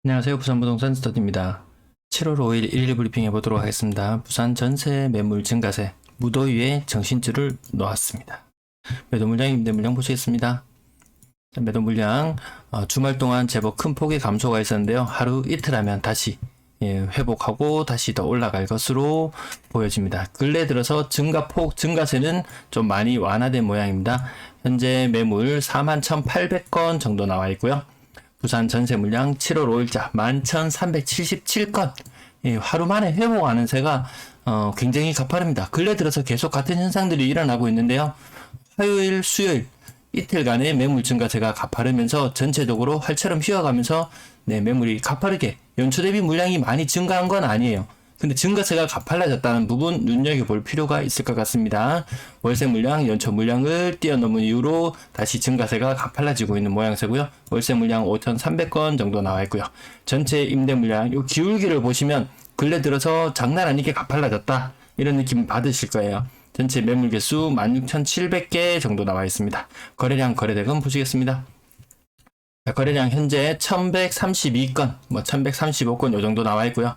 안녕하세요. 부산부동산 스터디입니다. 7월 5일 1일 브리핑 해보도록 하겠습니다. 부산 전세 매물 증가세 무더위에 정신줄을 놓았습니다. 매도 물량, 임대 물량 보시겠습니다. 매도 물량 주말 동안 제법 큰 폭의 감소가 있었는데요. 하루 이틀 하면 다시 회복하고 다시 더 올라갈 것으로 보여집니다. 근래 들어서 증가세는 좀 많이 완화된 모양입니다. 현재 매물 41,800건 정도 나와 있고요. 부산 전세 물량 7월 5일자 11,377건. 하루 만에 회복하는 새가 굉장히 가파릅니다. 근래 들어서 계속 같은 현상들이 일어나고 있는데요. 화요일, 수요일 이틀간의 매물 증가세가 가파르면서 전체적으로 활처럼 휘어가면서 매물이 가파르게 연초 대비 물량이 많이 증가한 건 아니에요. 근데 증가세가 가팔라졌다는 부분 눈여겨볼 필요가 있을 것 같습니다. 월세 물량, 연초 물량을 뛰어넘은 이후로 다시 증가세가 가팔라지고 있는 모양새고요. 월세 물량 5,300건 정도 나와 있고요. 전체 임대 물량, 요 기울기를 보시면 근래 들어서 장난 아니게 가팔라졌다 이런 느낌 받으실 거예요. 전체 매물 개수 16,700개 정도 나와 있습니다. 거래량, 거래대금 보시겠습니다. 거래량 현재 1,132건, 1,135건 요 정도 나와 있고요.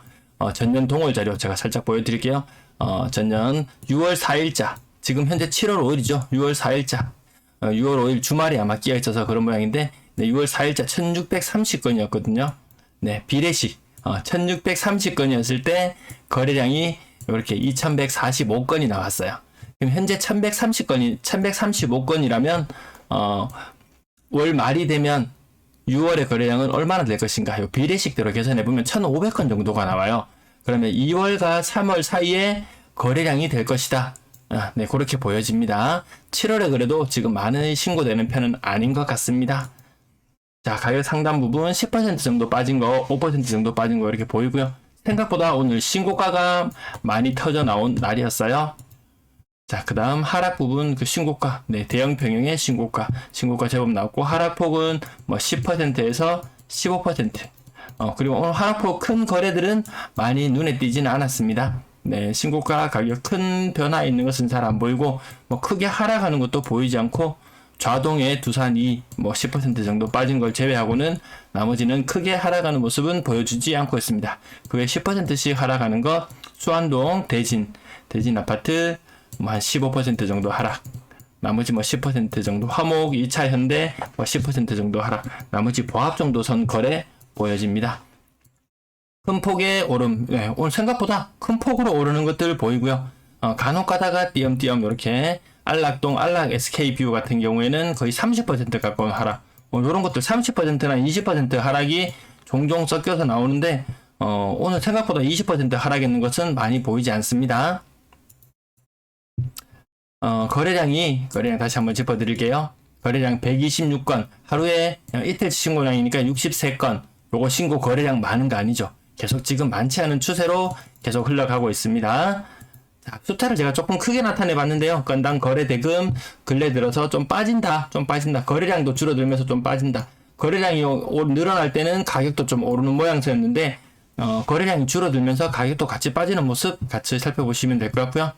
전년 동월 자료 제가 살짝 보여드릴게요. 전년 6월 4일자, 지금 현재 7월 5일이죠. 6월 4일자, 6월 5일 주말에 아마 끼어 있어서 그런 모양인데, 6월 4일자 1630건이었거든요. 비례식, 1630건이었을 때 거래량이 이렇게 2145건이 나왔어요. 그럼 현재 1135건이라면, 월 말이 되면 6월의 거래량은 얼마나 될 것인가? 요 비례식대로 계산해보면 1,500건 정도가 나와요. 그러면 2월과 3월 사이에 거래량이 될 것이다. 그렇게 보여집니다. 7월에 그래도 지금 많이 신고되는 편은 아닌 것 같습니다. 자, 가격 상단 부분 10% 정도 빠진 거, 5% 정도 빠진 거 이렇게 보이고요. 생각보다 오늘 신고가가 많이 터져 나온 날이었어요. 자, 그 다음 하락 부분 그 신고가, 대형 평형의 신고가 제법 나왔고, 하락폭은 10%에서 15%. 그리고 오늘 하락폭 큰 거래들은 많이 눈에 띄지는 않았습니다. 신고가 가격 큰 변화 있는 것은 잘 안 보이고, 크게 하락하는 것도 보이지 않고, 좌동에 두산이 10% 정도 빠진 걸 제외하고는 나머지는 크게 하락하는 모습은 보여주지 않고 있습니다. 그게 10%씩 하락하는 것, 수안동, 대진 아파트, 한 15% 정도 하락, 나머지 10% 정도 화목, 2차 현대 10% 정도 하락, 나머지 보합 정도 선 거래 보여집니다. 큰 폭의 오름, 오늘 생각보다 큰 폭으로 오르는 것들 보이고요. 간혹 가다가 띄엄띄엄 이렇게 안락동, 안락 SK뷰 같은 경우에는 거의 30% 가까운 하락, 이런 것들 30%나 20% 하락이 종종 섞여서 나오는데, 오늘 생각보다 20% 하락했는 것은 많이 보이지 않습니다. 거래량 다시 한번 짚어드릴게요. 거래량 126건, 하루에 이틀치 신고량이니까 63건, 요거 신고 거래량 많은 거 아니죠. 계속 지금 많지 않은 추세로 계속 흘러가고 있습니다. 자, 숫자를 제가 조금 크게 나타내 봤는데요. 건당 거래 대금 근래 들어서 좀 빠진다. 거래량도 줄어들면서 좀 빠진다. 거래량이 늘어날 때는 가격도 좀 오르는 모양새였는데, 거래량이 줄어들면서 가격도 같이 빠지는 모습 같이 살펴보시면 될 것 같고요.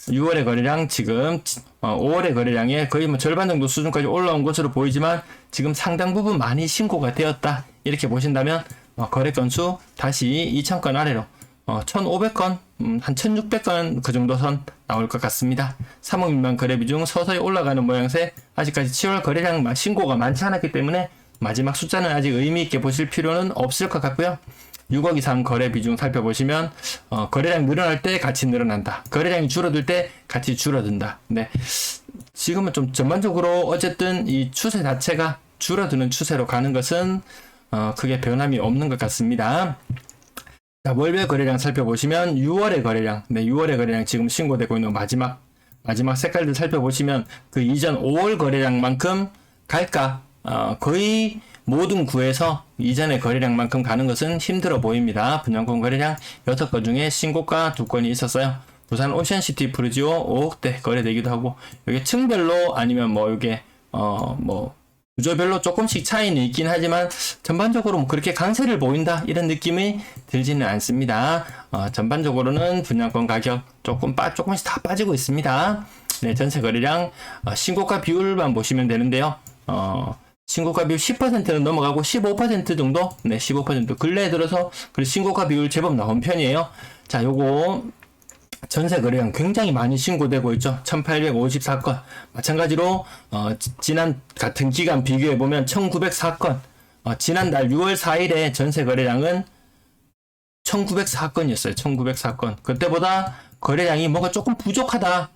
6월의 거래량 지금 5월의 거래량의 거의 절반 정도 수준까지 올라온 것으로 보이지만, 지금 상당 부분 많이 신고가 되었다 이렇게 보신다면 거래 건수 다시 2,000건 아래로 1,500건, 한 1,600건 그 정도 선 나올 것 같습니다. 3억 미만 거래 비중 서서히 올라가는 모양새. 아직까지 7월 거래량 신고가 많지 않았기 때문에 마지막 숫자는 아직 의미 있게 보실 필요는 없을 것 같고요. 6억 이상 거래 비중 살펴보시면 거래량 늘어날 때 같이 늘어난다. 거래량이 줄어들 때 같이 줄어든다. 지금은 좀 전반적으로 어쨌든 이 추세 자체가 줄어드는 추세로 가는 것은 크게 변함이 없는 것 같습니다. 자, 월별 거래량 살펴보시면 6월의 거래량, 6월의 거래량 지금 신고되고 있는 마지막 색깔들 살펴보시면 그 이전 5월 거래량만큼 갈까? 거의 모든 구에서 이전의 거래량만큼 가는 것은 힘들어 보입니다. 분양권 거래량 6건 중에 신고가 2건이 있었어요. 부산 오션시티 프루지오 5억대 거래되기도 하고, 이게 층별로 아니면 이게 구조별로 조금씩 차이는 있긴 하지만 전반적으로 그렇게 강세를 보인다 이런 느낌이 들지는 않습니다. 전반적으로는 분양권 가격 조금씩 다 빠지고 있습니다. 전세 거래량 신고가 비율만 보시면 되는데요. 신고가 비율 10%는 넘어가고 15% 정도? 네, 15% 근래에 들어서 그 신고가 비율 제법 나온 편이에요. 자, 요거 전세 거래량 굉장히 많이 신고되고 있죠. 1854건. 마찬가지로 지난 같은 기간 비교해 보면 1904건. 지난달 6월 4일에 전세 거래량은 1904건이었어요. 1904건. 그때보다 거래량이 뭔가 조금 부족하다.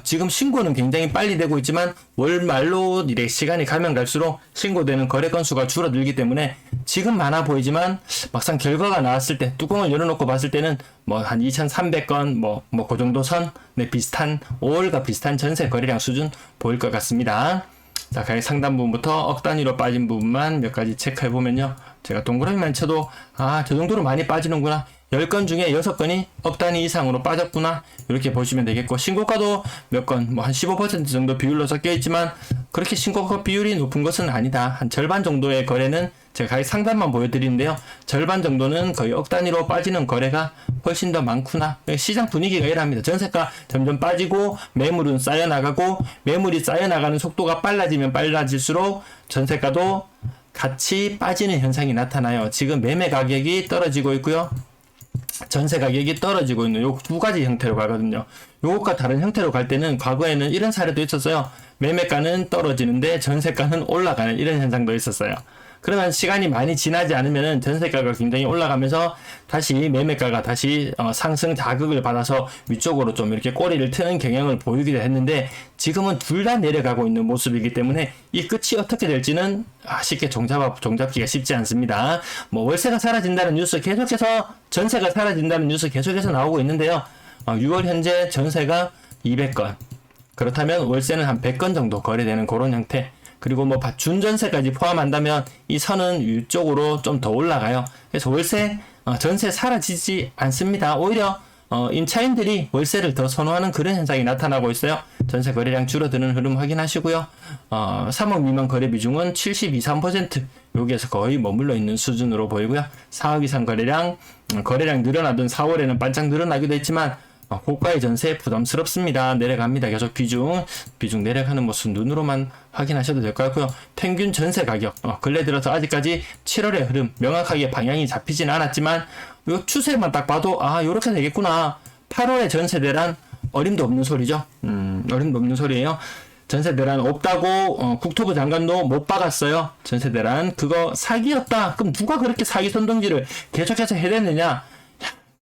지금 신고는 굉장히 빨리 되고 있지만 월 말로 이래 시간이 가면 갈수록 신고되는 거래 건수가 줄어들기 때문에 지금 많아 보이지만 막상 결과가 나왔을 때 뚜껑을 열어놓고 봤을 때는 뭐 한 2,300건 뭐 그 정도 선, 네, 비슷한 5월과 비슷한 전세 거래량 수준 보일 것 같습니다. 자, 가격 상단 부분부터 억 단위로 빠진 부분만 몇 가지 체크해 보면요. 제가 동그라미만 쳐도 저 정도로 많이 빠지는구나. 10건 중에 6건이 억 단위 이상으로 빠졌구나. 이렇게 보시면 되겠고, 신고가도 몇 건, 뭐 한 15% 정도 비율로 섞여 있지만, 그렇게 신고가 비율이 높은 것은 아니다. 한 절반 정도의 거래는 제가 가격 상단만 보여드리는데요. 절반 정도는 거의 억 단위로 빠지는 거래가 훨씬 더 많구나. 시장 분위기가 이러합니다. 전세가 점점 빠지고, 매물은 쌓여나가고, 매물이 쌓여나가는 속도가 빨라지면 빨라질수록 전세가도 같이 빠지는 현상이 나타나요. 지금 매매 가격이 떨어지고 있고요. 전세 가격이 떨어지고 있는 요 두 가지 형태로 가거든요. 요것과 다른 형태로 갈 때는 과거에는 이런 사례도 있었어요. 매매가는 떨어지는데 전세가는 올라가는 이런 현상도 있었어요. 그러면 시간이 많이 지나지 않으면 전세가가 굉장히 올라가면서 다시 매매가가 다시 상승 자극을 받아서 위쪽으로 좀 이렇게 꼬리를 트는 경향을 보이기도 했는데, 지금은 둘 다 내려가고 있는 모습이기 때문에 이 끝이 어떻게 될지는 쉽게 종잡기가 쉽지 않습니다. 뭐 월세가 사라진다는 뉴스 계속해서, 전세가 사라진다는 뉴스 계속해서 나오고 있는데요. 6월 현재 전세가 200건, 그렇다면 월세는 한 100건 정도 거래되는 그런 형태. 그리고 뭐 준전세까지 포함한다면 이 선은 위쪽으로 좀 더 올라가요. 그래서 월세, 전세 사라지지 않습니다. 오히려 임차인들이 월세를 더 선호하는 그런 현상이 나타나고 있어요. 전세 거래량 줄어드는 흐름 확인하시고요. 3억 미만 거래 비중은 72~3%, 여기에서 거의 머물러 있는 수준으로 보이고요. 4억 이상 거래량 늘어나던 4월에는 반짝 늘어나기도 했지만 고가의 전세 부담스럽습니다. 내려갑니다. 계속 비중 내려가는 모습 눈으로만 확인하셔도 될 것 같고요. 평균 전세 가격, 근래 들어서 아직까지 7월의 흐름 명확하게 방향이 잡히진 않았지만 요 추세만 딱 봐도 요렇게 되겠구나. 8월의 전세 대란 어림도 없는 소리죠. 어림도 없는 소리예요. 전세 대란 없다고 국토부 장관도 못 박았어요. 전세 대란 그거 사기였다. 그럼 누가 그렇게 사기 선동질을 계속해서 해댔느냐?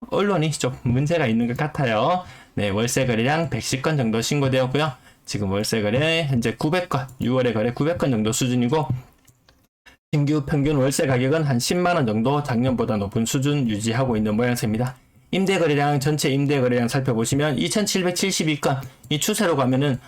언론이 좀 문제가 있는 것 같아요. 네, 월세 거래량 110건 정도 신고되었고요. 지금 월세 거래 현재 900건, 6월에 거래 900건 정도 수준이고, 신규 평균 월세 가격은 한 10만원 정도 작년보다 높은 수준 유지하고 있는 모양새입니다. 임대 거래량, 전체 임대 거래량 살펴보시면 2772건, 이 추세로 가면은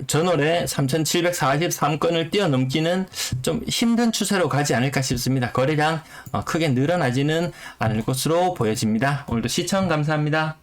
전월에 3743건을 뛰어넘기는 좀 힘든 추세로 가지 않을까 싶습니다. 거래량 크게 늘어나지는 않을 것으로 보여집니다. 오늘도 시청 감사합니다.